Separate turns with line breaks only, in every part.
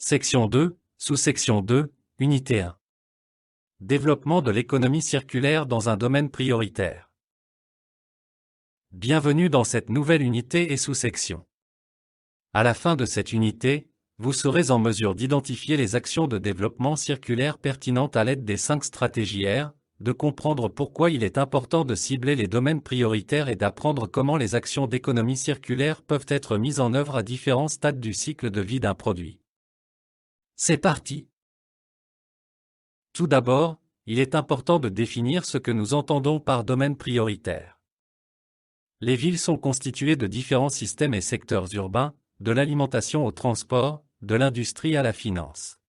Section 2, sous-section 2, Unité 1. Développement de l'économie circulaire dans un domaine prioritaire. Bienvenue dans cette nouvelle unité et sous-section. À la fin de cette unité, vous serez en mesure d'identifier les actions de développement circulaire pertinentes à l'aide des 5 stratégies R, de comprendre pourquoi il est important de cibler les domaines prioritaires et d'apprendre comment les actions d'économie circulaire peuvent être mises en œuvre à différents stades du cycle de vie d'un produit. C'est parti! Tout d'abord, il est important de définir ce que nous entendons par domaine prioritaire. Les villes sont constituées de différents systèmes et secteurs urbains, de l'alimentation au transport, de l'industrie à la finance.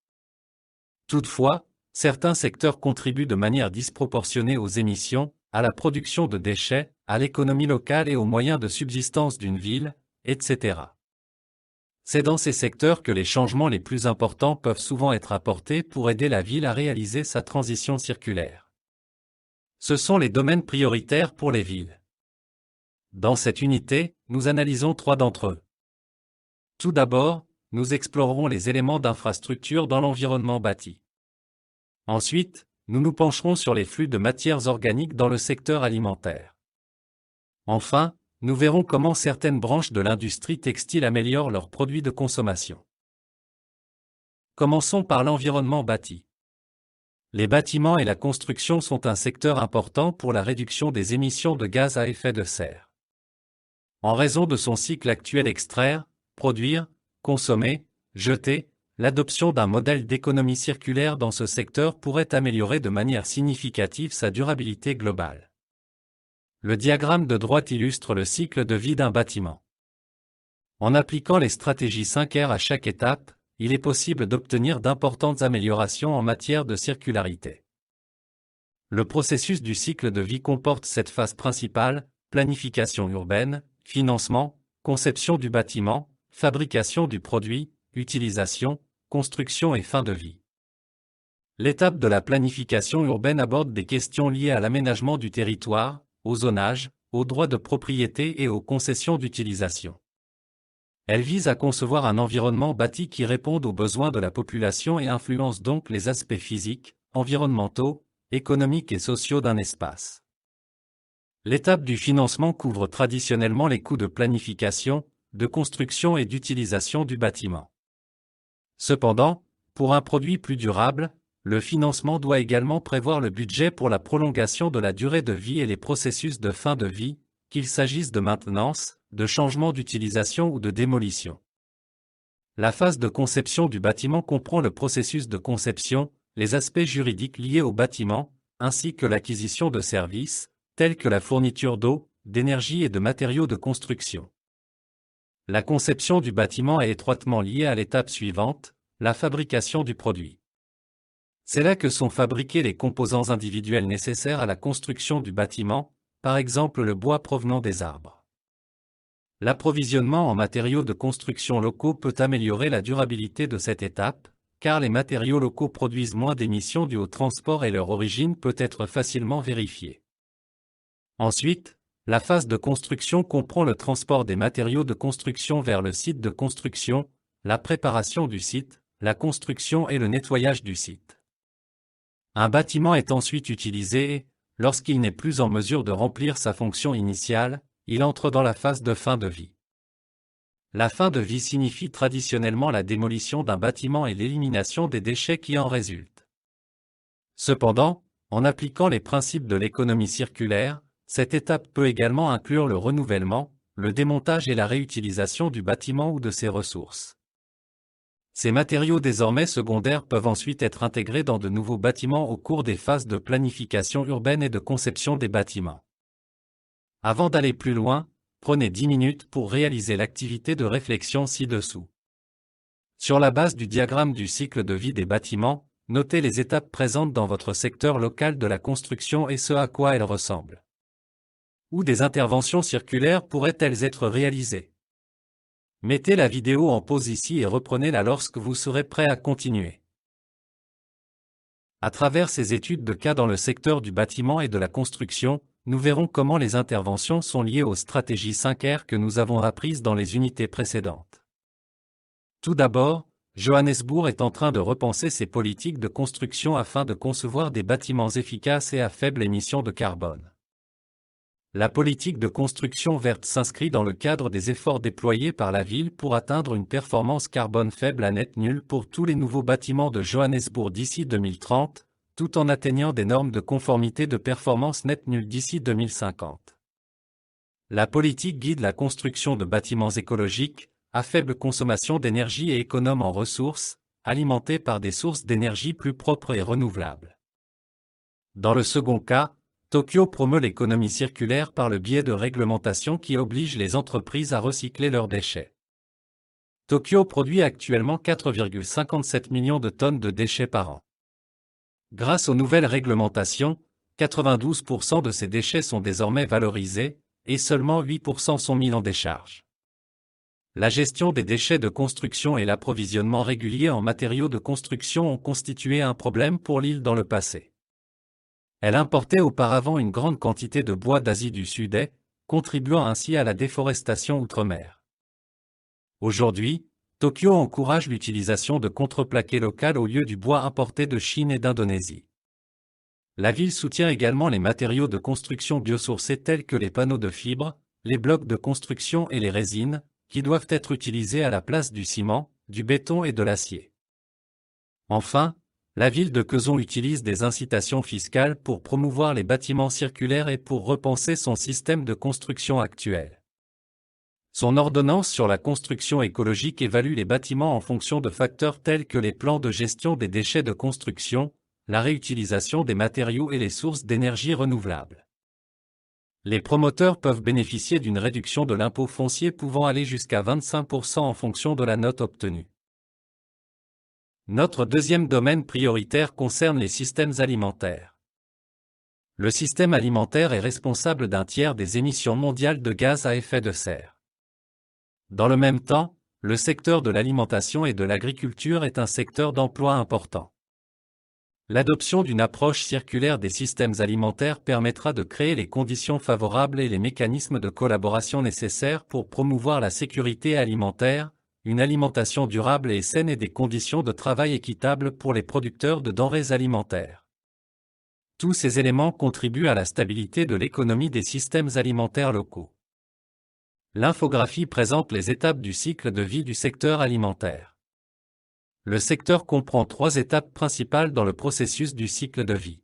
Toutefois, certains secteurs contribuent de manière disproportionnée aux émissions, à la production de déchets, à l'économie locale et aux moyens de subsistance d'une ville, etc. C'est dans ces secteurs que les changements les plus importants peuvent souvent être apportés pour aider la ville à réaliser sa transition circulaire. Ce sont les domaines prioritaires pour les villes. Dans cette unité, nous analysons 3 d'entre eux. Tout d'abord, nous explorerons les éléments d'infrastructure dans l'environnement bâti. Ensuite, nous nous pencherons sur les flux de matières organiques dans le secteur alimentaire. Enfin, nous verrons comment certaines branches de l'industrie textile améliorent leurs produits de consommation. Commençons par l'environnement bâti. Les bâtiments et la construction sont un secteur important pour la réduction des émissions de gaz à effet de serre. En raison de son cycle actuel extraire, produire, consommer, jeter, l'adoption d'un modèle d'économie circulaire dans ce secteur pourrait améliorer de manière significative sa durabilité globale. Le diagramme de droite illustre le cycle de vie d'un bâtiment. En appliquant les stratégies 5R à chaque étape, il est possible d'obtenir d'importantes améliorations en matière de circularité. Le processus du cycle de vie comporte 7 phases principales: planification urbaine, financement, conception du bâtiment, fabrication du produit, utilisation, construction et fin de vie. L'étape de la planification urbaine aborde des questions liées à l'aménagement du territoire, au zonage, aux droits de propriété et aux concessions d'utilisation. Elle vise à concevoir un environnement bâti qui réponde aux besoins de la population et influence donc les aspects physiques, environnementaux, économiques et sociaux d'un espace. L'étape du financement couvre traditionnellement les coûts de planification, de construction et d'utilisation du bâtiment. Cependant, pour un produit plus durable, le financement doit également prévoir le budget pour la prolongation de la durée de vie et les processus de fin de vie, qu'il s'agisse de maintenance, de changement d'utilisation ou de démolition. La phase de conception du bâtiment comprend le processus de conception, les aspects juridiques liés au bâtiment, ainsi que l'acquisition de services, tels que la fourniture d'eau, d'énergie et de matériaux de construction. La conception du bâtiment est étroitement liée à l'étape suivante, la fabrication du produit. C'est là que sont fabriqués les composants individuels nécessaires à la construction du bâtiment, par exemple le bois provenant des arbres. L'approvisionnement en matériaux de construction locaux peut améliorer la durabilité de cette étape, car les matériaux locaux produisent moins d'émissions dues au transport et leur origine peut être facilement vérifiée. Ensuite, la phase de construction comprend le transport des matériaux de construction vers le site de construction, la préparation du site, la construction et le nettoyage du site. Un bâtiment est ensuite utilisé et, lorsqu'il n'est plus en mesure de remplir sa fonction initiale, il entre dans la phase de fin de vie. La fin de vie signifie traditionnellement la démolition d'un bâtiment et l'élimination des déchets qui en résultent. Cependant, en appliquant les principes de l'économie circulaire, cette étape peut également inclure le renouvellement, le démontage et la réutilisation du bâtiment ou de ses ressources. Ces matériaux désormais secondaires peuvent ensuite être intégrés dans de nouveaux bâtiments au cours des phases de planification urbaine et de conception des bâtiments. Avant d'aller plus loin, prenez 10 minutes pour réaliser l'activité de réflexion ci-dessous. Sur la base du diagramme du cycle de vie des bâtiments, notez les étapes présentes dans votre secteur local de la construction et ce à quoi elles ressemblent. Où des interventions circulaires pourraient-elles être réalisées? Mettez la vidéo en pause ici et reprenez-la lorsque vous serez prêt à continuer. À travers ces études de cas dans le secteur du bâtiment et de la construction, nous verrons comment les interventions sont liées aux stratégies 5R que nous avons apprises dans les unités précédentes. Tout d'abord, Johannesburg est en train de repenser ses politiques de construction afin de concevoir des bâtiments efficaces et à faible émission de carbone. La politique de construction verte s'inscrit dans le cadre des efforts déployés par la ville pour atteindre une performance carbone faible à net nul pour tous les nouveaux bâtiments de Johannesburg d'ici 2030, tout en atteignant des normes de conformité de performance net nulle d'ici 2050. La politique guide la construction de bâtiments écologiques, à faible consommation d'énergie et économes en ressources, alimentés par des sources d'énergie plus propres et renouvelables. Dans le second cas, Tokyo promeut l'économie circulaire par le biais de réglementations qui obligent les entreprises à recycler leurs déchets. Tokyo produit actuellement 4,57 millions de tonnes de déchets par an. Grâce aux nouvelles réglementations, 92% de ces déchets sont désormais valorisés, et seulement 8% sont mis en décharge. La gestion des déchets de construction et l'approvisionnement régulier en matériaux de construction ont constitué un problème pour l'île dans le passé. Elle importait auparavant une grande quantité de bois d'Asie du Sud-Est, contribuant ainsi à la déforestation outre-mer. Aujourd'hui, Tokyo encourage l'utilisation de contreplaqué local au lieu du bois importé de Chine et d'Indonésie. La ville soutient également les matériaux de construction biosourcés tels que les panneaux de fibre, les blocs de construction et les résines, qui doivent être utilisés à la place du ciment, du béton et de l'acier. Enfin, la ville de Quezon utilise des incitations fiscales pour promouvoir les bâtiments circulaires et pour repenser son système de construction actuel. Son ordonnance sur la construction écologique évalue les bâtiments en fonction de facteurs tels que les plans de gestion des déchets de construction, la réutilisation des matériaux et les sources d'énergie renouvelables. Les promoteurs peuvent bénéficier d'une réduction de l'impôt foncier pouvant aller jusqu'à 25% en fonction de la note obtenue. Notre deuxième domaine prioritaire concerne les systèmes alimentaires. Le système alimentaire est responsable d'un tiers des émissions mondiales de gaz à effet de serre. Dans le même temps, le secteur de l'alimentation et de l'agriculture est un secteur d'emploi important. L'adoption d'une approche circulaire des systèmes alimentaires permettra de créer les conditions favorables et les mécanismes de collaboration nécessaires pour promouvoir la sécurité alimentaire, une alimentation durable et saine et des conditions de travail équitables pour les producteurs de denrées alimentaires. Tous ces éléments contribuent à la stabilité de l'économie des systèmes alimentaires locaux. L'infographie présente les étapes du cycle de vie du secteur alimentaire. Le secteur comprend 3 étapes principales dans le processus du cycle de vie.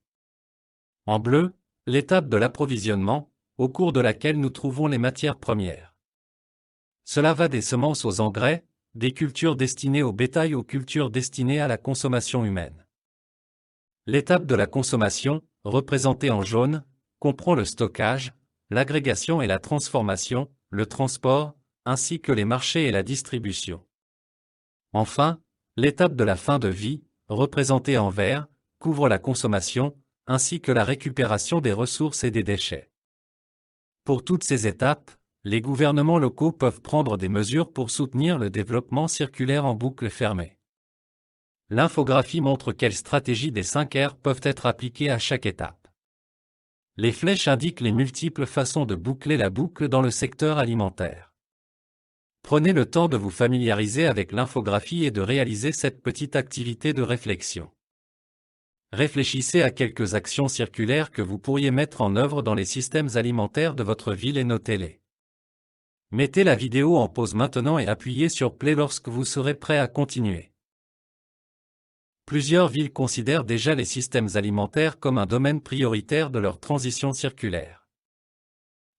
En bleu, l'étape de l'approvisionnement, au cours de laquelle nous trouvons les matières premières. Cela va des semences aux engrais, des cultures destinées au bétail aux cultures destinées à la consommation humaine. L'étape de la consommation, représentée en jaune, comprend le stockage, l'agrégation et la transformation, le transport, ainsi que les marchés et la distribution. Enfin, l'étape de la fin de vie, représentée en vert, couvre la consommation, ainsi que la récupération des ressources et des déchets. Pour toutes ces étapes, les gouvernements locaux peuvent prendre des mesures pour soutenir le développement circulaire en boucle fermée. L'infographie montre quelles stratégies des 5 R peuvent être appliquées à chaque étape. Les flèches indiquent les multiples façons de boucler la boucle dans le secteur alimentaire. Prenez le temps de vous familiariser avec l'infographie et de réaliser cette petite activité de réflexion. Réfléchissez à quelques actions circulaires que vous pourriez mettre en œuvre dans les systèmes alimentaires de votre ville et notez-les. Mettez la vidéo en pause maintenant et appuyez sur Play lorsque vous serez prêt à continuer. Plusieurs villes considèrent déjà les systèmes alimentaires comme un domaine prioritaire de leur transition circulaire.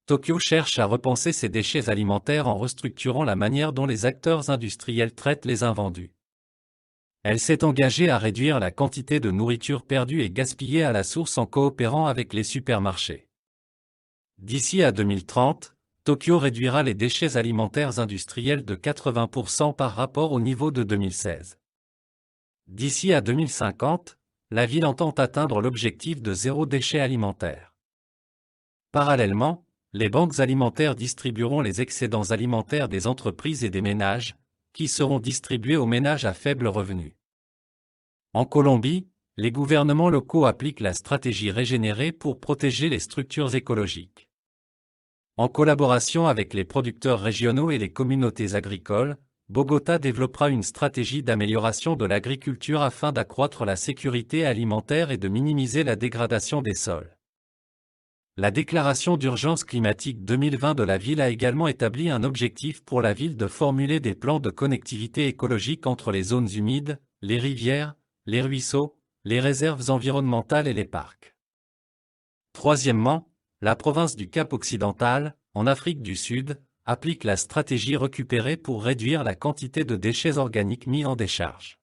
Tokyo cherche à repenser ses déchets alimentaires en restructurant la manière dont les acteurs industriels traitent les invendus. Elle s'est engagée à réduire la quantité de nourriture perdue et gaspillée à la source en coopérant avec les supermarchés. D'ici à 2030, Tokyo réduira les déchets alimentaires industriels de 80% par rapport au niveau de 2016. D'ici à 2050, la ville entend atteindre l'objectif de zéro déchet alimentaire. Parallèlement, les banques alimentaires distribueront les excédents alimentaires des entreprises et des ménages, qui seront distribués aux ménages à faible revenu. En Colombie, les gouvernements locaux appliquent la stratégie régénérée pour protéger les structures écologiques. En collaboration avec les producteurs régionaux et les communautés agricoles, Bogota développera une stratégie d'amélioration de l'agriculture afin d'accroître la sécurité alimentaire et de minimiser la dégradation des sols. La déclaration d'urgence climatique 2020 de la ville a également établi un objectif pour la ville de formuler des plans de connectivité écologique entre les zones humides, les rivières, les ruisseaux, les réserves environnementales et les parcs. Troisièmement, la province du Cap-Occidental, en Afrique du Sud, applique la stratégie récupérée pour réduire la quantité de déchets organiques mis en décharge.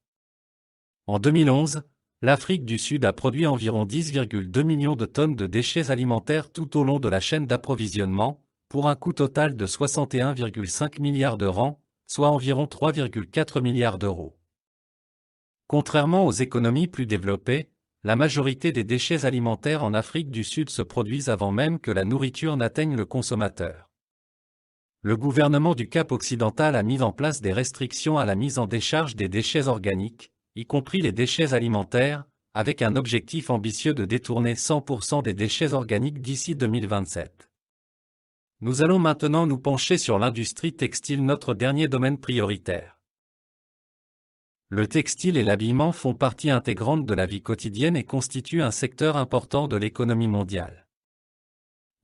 En 2011, l'Afrique du Sud a produit environ 10,2 millions de tonnes de déchets alimentaires tout au long de la chaîne d'approvisionnement, pour un coût total de 61,5 milliards de rands, soit environ 3,4 milliards d'euros. Contrairement aux économies plus développées, la majorité des déchets alimentaires en Afrique du Sud se produisent avant même que la nourriture n'atteigne le consommateur. Le gouvernement du Cap-Occidental a mis en place des restrictions à la mise en décharge des déchets organiques, y compris les déchets alimentaires, avec un objectif ambitieux de détourner 100% des déchets organiques d'ici 2027. Nous allons maintenant nous pencher sur l'industrie textile, notre dernier domaine prioritaire. Le textile et l'habillement font partie intégrante de la vie quotidienne et constituent un secteur important de l'économie mondiale.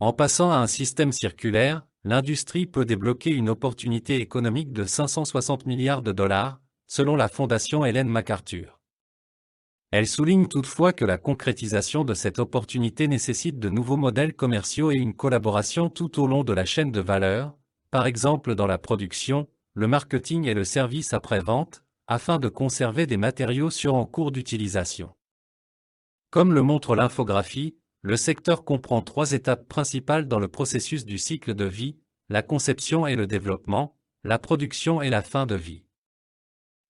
En passant à un système circulaire, l'industrie peut débloquer une opportunité économique de 560 milliards de dollars, selon la Fondation Ellen MacArthur. Elle souligne toutefois que la concrétisation de cette opportunité nécessite de nouveaux modèles commerciaux et une collaboration tout au long de la chaîne de valeur, par exemple dans la production, le marketing et le service après-vente, afin de conserver des matériaux sûrs en cours d'utilisation. Comme le montre l'infographie, le secteur comprend 3 étapes principales dans le processus du cycle de vie: la conception et le développement, la production et la fin de vie.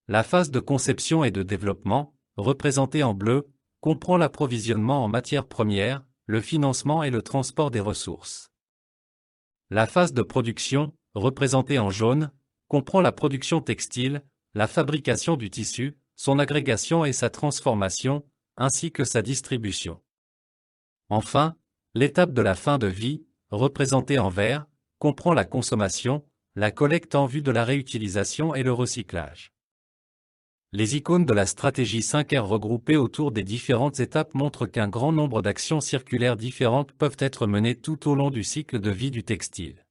La phase de conception et de développement, représentée en bleu, comprend l'approvisionnement en matières premières, le financement et le transport des ressources. La phase de production, représentée en jaune, comprend la production textile, la fabrication du tissu, son agrégation et sa transformation, ainsi que sa distribution. Enfin, l'étape de la fin de vie, représentée en vert, comprend la consommation, la collecte en vue de la réutilisation et le recyclage. Les icônes de la stratégie 5R regroupées autour des différentes étapes montrent qu'un grand nombre d'actions circulaires différentes peuvent être menées tout au long du cycle de vie du textile.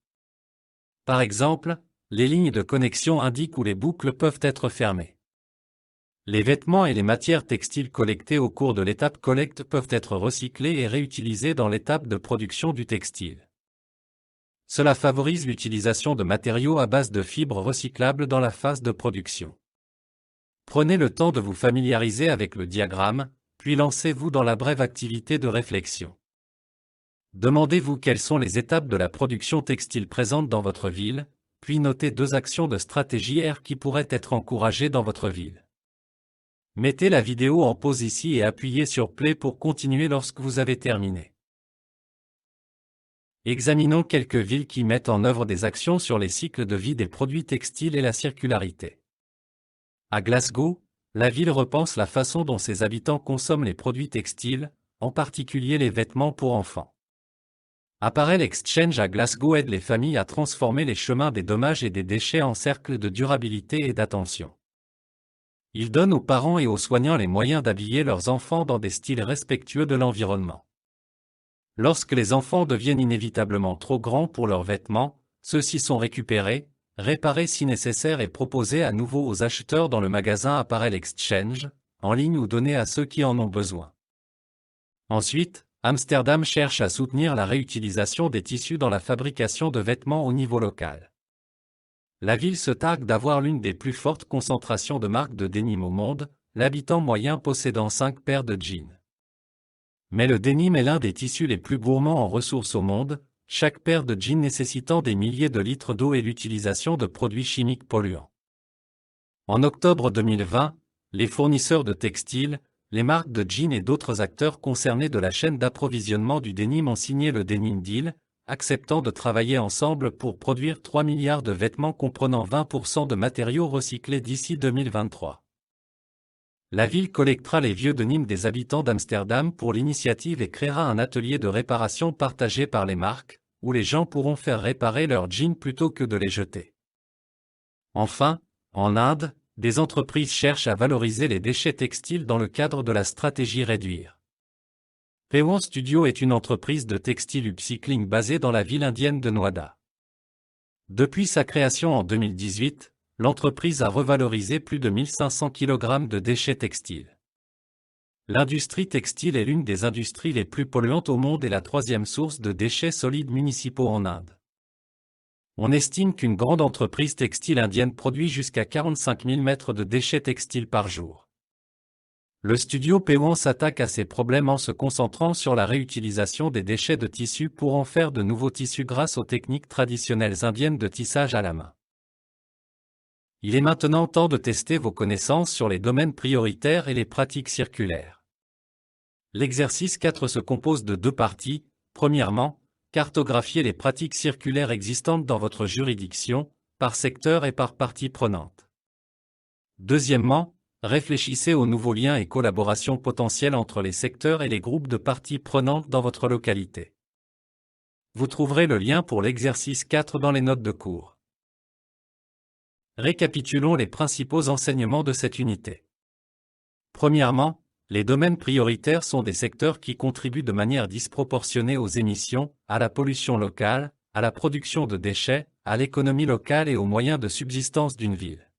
Par exemple, les lignes de connexion indiquent où les boucles peuvent être fermées. Les vêtements et les matières textiles collectées au cours de l'étape collecte peuvent être recyclés et réutilisés dans l'étape de production du textile. Cela favorise l'utilisation de matériaux à base de fibres recyclables dans la phase de production. Prenez le temps de vous familiariser avec le diagramme, puis lancez-vous dans la brève activité de réflexion. Demandez-vous quelles sont les étapes de la production textile présentes dans votre ville, puis notez 2 actions de stratégie R qui pourraient être encouragées dans votre ville. Mettez la vidéo en pause ici et appuyez sur Play pour continuer lorsque vous avez terminé. Examinons quelques villes qui mettent en œuvre des actions sur les cycles de vie des produits textiles et la circularité. À Glasgow, la ville repense la façon dont ses habitants consomment les produits textiles, en particulier les vêtements pour enfants. Apparel Exchange à Glasgow aide les familles à transformer les chemins des dommages et des déchets en cercles de durabilité et d'attention. Il donne aux parents et aux soignants les moyens d'habiller leurs enfants dans des styles respectueux de l'environnement. Lorsque les enfants deviennent inévitablement trop grands pour leurs vêtements, ceux-ci sont récupérés, réparés si nécessaire et proposés à nouveau aux acheteurs dans le magasin Apparel Exchange, en ligne ou donnés à ceux qui en ont besoin. Ensuite, Amsterdam cherche à soutenir la réutilisation des tissus dans la fabrication de vêtements au niveau local. La ville se targue d'avoir l'une des plus fortes concentrations de marques de denim au monde, l'habitant moyen possédant 5 paires de jeans. Mais le denim est l'un des tissus les plus gourmands en ressources au monde, chaque paire de jeans nécessitant des milliers de litres d'eau et l'utilisation de produits chimiques polluants. En octobre 2020, les fournisseurs de textiles, les marques de jeans et d'autres acteurs concernés de la chaîne d'approvisionnement du denim ont signé le Denim Deal, acceptant de travailler ensemble pour produire 3 milliards de vêtements comprenant 20% de matériaux recyclés d'ici 2023. La ville collectera les vieux denims des habitants d'Amsterdam pour l'initiative et créera un atelier de réparation partagé par les marques, où les gens pourront faire réparer leurs jeans plutôt que de les jeter. Enfin, En Inde, des entreprises cherchent à valoriser les déchets textiles dans le cadre de la stratégie Réduire. Paewon Studio est une entreprise de textile upcycling basée dans la ville indienne de Noida. Depuis sa création en 2018, l'entreprise a revalorisé plus de 1500 kg de déchets textiles. L'industrie textile est l'une des industries les plus polluantes au monde et la troisième source de déchets solides municipaux en Inde. On estime qu'une grande entreprise textile indienne produit jusqu'à 45 000 mètres de déchets textiles par jour. Le studio Paewon s'attaque à ces problèmes en se concentrant sur la réutilisation des déchets de tissus pour en faire de nouveaux tissus grâce aux techniques traditionnelles indiennes de tissage à la main. Il est maintenant temps de tester vos connaissances sur les domaines prioritaires et les pratiques circulaires. L'exercice 4 se compose de 2 parties. Premièrement, cartographier les pratiques circulaires existantes dans votre juridiction, par secteur et par partie prenante. Deuxièmement, réfléchissez aux nouveaux liens et collaborations potentielles entre les secteurs et les groupes de parties prenantes dans votre localité. Vous trouverez le lien pour l'exercice 4 dans les notes de cours. Récapitulons les principaux enseignements de cette unité. Premièrement, les domaines prioritaires sont des secteurs qui contribuent de manière disproportionnée aux émissions, à la pollution locale, à la production de déchets, à l'économie locale et aux moyens de subsistance d'une ville.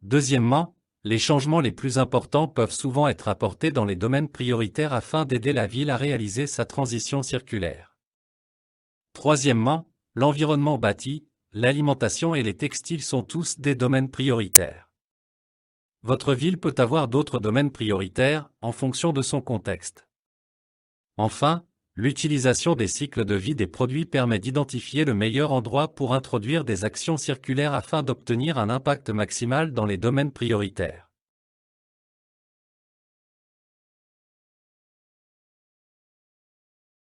Deuxièmement, les changements les plus importants peuvent souvent être apportés dans les domaines prioritaires afin d'aider la ville à réaliser sa transition circulaire. Troisièmement, l'environnement bâti, l'alimentation et les textiles sont tous des domaines prioritaires. Votre ville peut avoir d'autres domaines prioritaires, en fonction de son contexte. Enfin, l'utilisation des cycles de vie des produits permet d'identifier le meilleur endroit pour introduire des actions circulaires afin d'obtenir un impact maximal dans les domaines prioritaires.